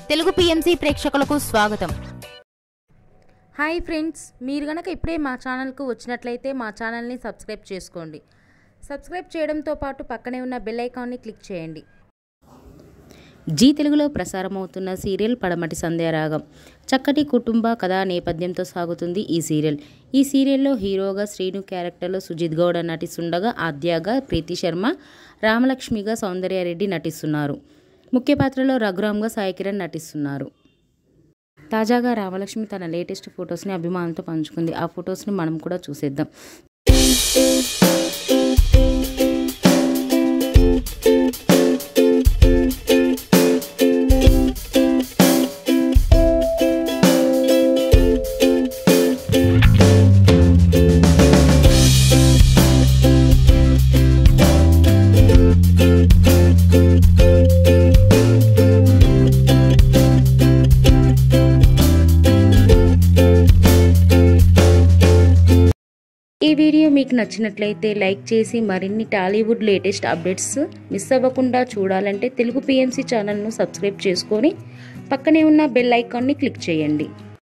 Telugu PMC ప్రేక్షకులకు స్వాగతం. Hi friends, మీరు గనక ఇప్పుడే మా ఛానల్కు వచ్చినట్లయితే మా ఛానల్ని సబ్స్క్రైబ్ చేసుకోండి. సబ్స్క్రైబ్ చేయడంతో పాటు పక్కనే ఉన్న బెల్ ఐకాన్ని క్లిక్ చేయండి. జీ తెలుగులో ప్రసారమవుతున్న సీరియల్ పడమటి సంధ్యారాగం చక్కటి కుటుంబ కథా నేపథ్యంతో సాగుతుంది ఈ సీరియల్. ఈ సీరియల్లో హీరోగా శ్రీను క్యారెక్టర్లో సుజిత్ గౌడ నటిస్తుండగా ఆద్యాగా ప్రీతి శర్మ, రామలక్ష్మిగా సౌందర్యారెడ్డి నటిస్తున్నారు. ముఖ్య పాత్రలో రఘురామ్గా సాయి కిరణ్ నటిస్తున్నారు. తాజాగా రామలక్ష్మి తన లేటెస్ట్ ఫొటోస్ని అభిమానులతో పంచుకుంది. ఆ ఫొటోస్ని మనం కూడా చూసేద్దాం. ఈ వీడియో మీకు నచ్చినట్లయితే లైక్ చేసి మరిన్ని టాలీవుడ్ లేటెస్ట్ అప్డేట్స్ మిస్ అవ్వకుండా చూడాలంటే తెలుగు పిఎంసి ఛానల్ను సబ్స్క్రైబ్ చేసుకొని పక్కనే ఉన్న బెల్ ఐకాన్ని క్లిక్ చేయండి.